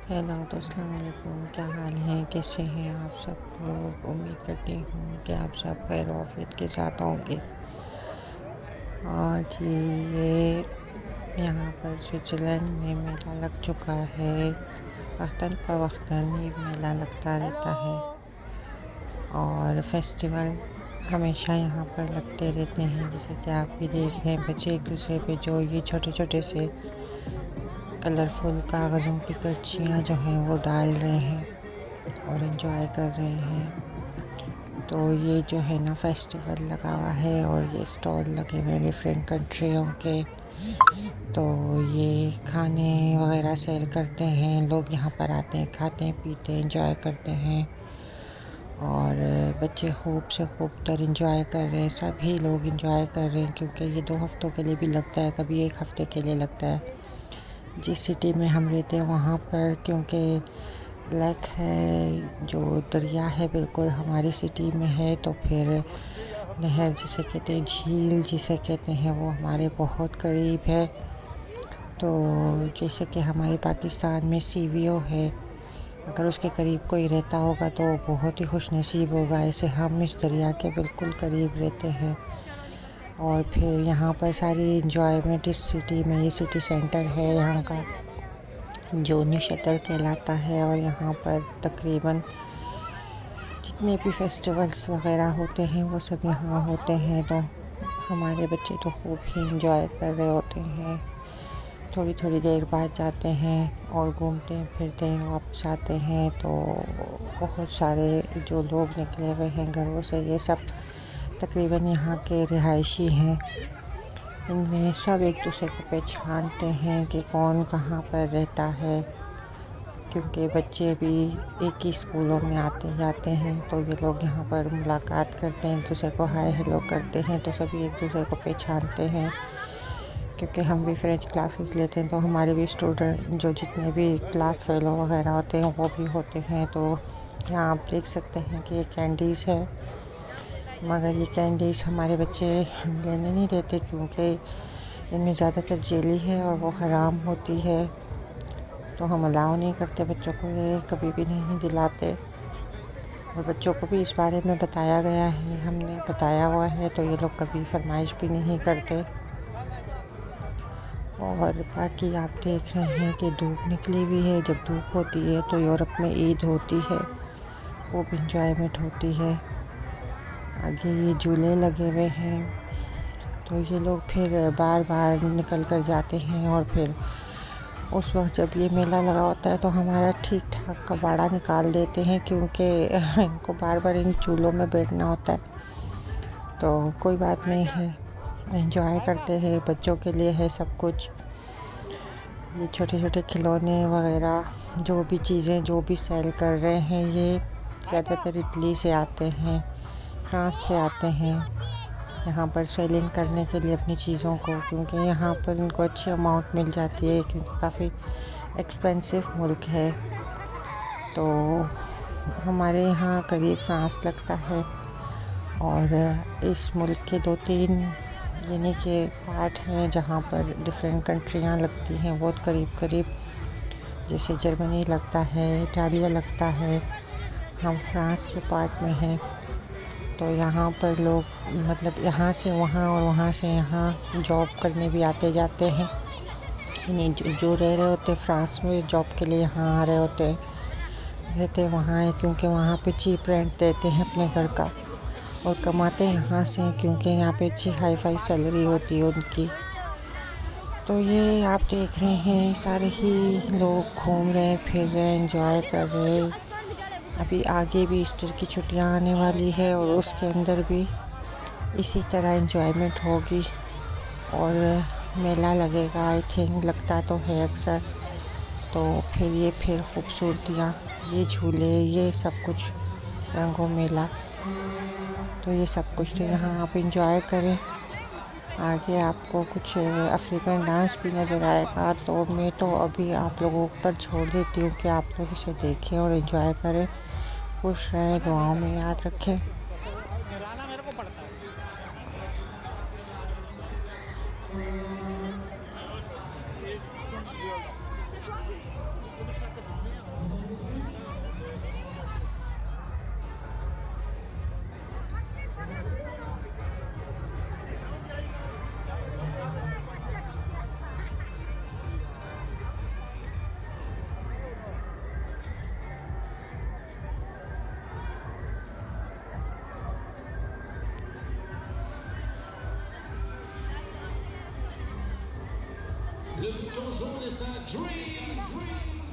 Hello तो अस्सलाम वालेकुम। क्या हाल है, कैसे हैं आप सब लोग। उम्मीद करती हूँ कि आप सब खैर आफियत के साथ होंगे। आज ये यहाँ पर स्विट्ज़रलैंड में मेला लग चुका है। वक्तन फ़वक्तन ये मेला लगता रहता है और फेस्टिवल हमेशा यहाँ पर लगते रहते हैं। जैसे कि आप भी देख रहे हैं, बच्चे एक दूसरे पे जो ये छोटे छोटे से कलरफुल कागज़ों की करचियाँ जो हैं वो डाल रहे हैं और एंजॉय कर रहे हैं। तो ये जो है ना फेस्टिवल लगा हुआ है और ये स्टॉल लगे हुए हैं डिफरेंट कंट्रियों के। तो ये खाने वगैरह सेल करते हैं, लोग यहाँ पर आते हैं, खाते हैं, पीते हैं, एंजॉय करते हैं और बच्चे खूब से खूब तर एंजॉय कर रहे हैं। सभी लोग एंजॉय कर रहे हैं क्योंकि ये 2 हफ्तों के लिए भी लगता है, कभी 1 हफ्ते के लिए लगता है। जिस सिटी में हम रहते हैं वहाँ पर क्योंकि लेक है, जो दरिया है बिल्कुल हमारी सिटी में है, तो फिर नहर जिसे कहते हैं, झील जिसे कहते हैं, वो हमारे बहुत करीब है। तो जैसे कि हमारे पाकिस्तान में सीवीओ है, अगर उसके करीब कोई रहता होगा तो बहुत ही खुशनसीब होगा। ऐसे हम इस दरिया के बिल्कुल करीब रहते हैं और फिर यहाँ पर सारी इंजॉयमेंट इस सिटी में, ये सिटी सेंटर है यहाँ का जो न्यू शटल कहलाता है। और यहाँ पर तकरीबन जितने भी फेस्टिवल्स वगैरह होते हैं वो सब यहाँ होते हैं। तो हमारे बच्चे तो खूब ही इंजॉय कर रहे होते हैं। थोड़ी थोड़ी देर बाद जाते हैं और घूमते हैं, फिरते हैं, वापस आते हैं। तो बहुत सारे जो लोग निकले हुए हैं घरों से, ये सब तकरीबन यहाँ के रिहायशी हैं। इनमें सब एक दूसरे को पहचानते हैं कि कौन कहाँ पर रहता है, क्योंकि बच्चे भी एक ही स्कूलों में आते जाते हैं। तो ये लोग यहाँ पर मुलाकात करते हैं, एक दूसरे को हाय हेलो करते हैं, तो सभी एक दूसरे को पहचानते हैं। क्योंकि हम भी फ़्रेंच क्लासेस लेते हैं तो हमारे भी स्टूडेंट जो जितने भी क्लास फेलो वगैरह होते हैं वो भी होते हैं। तो यहाँ आप देख सकते हैं कि ये कैंडीज़ है, मगर ये कैंडीज़ हमारे बच्चे लेने नहीं देते क्योंकि इनमें ज़्यादातर जेली है और वो हराम होती है। तो हम अलाउ नहीं करते बच्चों को, ये कभी भी नहीं दिलाते और बच्चों को भी इस बारे में बताया गया है, हमने बताया हुआ है, तो ये लोग कभी फरमाइश भी नहीं करते। और बाकी आप देख रहे हैं कि धूप निकली हुई है। जब धूप होती है तो यूरोप में ईद होती है, खूब इंजॉयमेंट होती है। आगे ये झूले लगे हुए हैं, तो ये लोग फिर बार बार निकल कर जाते हैं और फिर उस वक्त जब ये मेला लगा होता है तो हमारा ठीक ठाक कबाड़ा निकाल देते हैं क्योंकि इनको बार बार इन चूल्हों में बैठना होता है। तो कोई बात नहीं है, एंजॉय करते हैं, बच्चों के लिए है सब कुछ। ये छोटे छोटे खिलौने वगैरह जो भी चीज़ें जो भी सेल कर रहे हैं, ये ज़्यादातर इटली से आते हैं, फ्रांस से आते हैं यहाँ पर सेलिंग करने के लिए अपनी चीज़ों को, क्योंकि यहाँ पर इनको अच्छी अमाउंट मिल जाती है क्योंकि काफ़ी एक्सपेंसिव मुल्क है। तो हमारे यहाँ करीब फ्रांस लगता है और इस मुल्क के 2-3 यानी कि पार्ट हैं जहाँ पर डिफरेंट कंट्रियाँ लगती हैं बहुत करीब करीब। जैसे जर्मनी लगता है, इटालिया लगता है, हम फ्रांस के पार्ट में हैं। तो यहाँ पर लोग मतलब यहाँ से वहाँ और वहाँ से यहाँ जॉब करने भी आते जाते हैं। यानी जो रह रहे होते फ्रांस में जॉब के लिए यहाँ आ रहे होते हैं, रहते वहाँ है क्योंकि वहाँ पे चीप रेंट देते हैं अपने घर का और कमाते यहाँ से हैं क्योंकि यहाँ पे अच्छी हाई फाई सैलरी होती है उनकी। तो ये आप देख रहे हैं सारे ही लोग घूम रहे हैं, फिर रहे हैं, एंजॉय कर रहे हैं। अभी आगे भी ईस्टर की छुट्टियां आने वाली है और उसके अंदर भी इसी तरह एंजॉयमेंट होगी और मेला लगेगा। आई थिंक लगता तो है अक्सर। तो फिर ये फिर खूबसूरतियाँ, ये झूले, ये सब कुछ रंगों मेला, तो ये सब कुछ तो यहाँ आप इंजॉय करें। आगे आपको कुछ अफ्रीकन डांस भी नज़र आएगा, तो मैं तो अभी आप लोगों पर छोड़ देती हूँ कि आप लोग इसे देखें और एंजॉय करें। खुश रहें, दुआओं में याद रखें। Le donjon de sa Dream.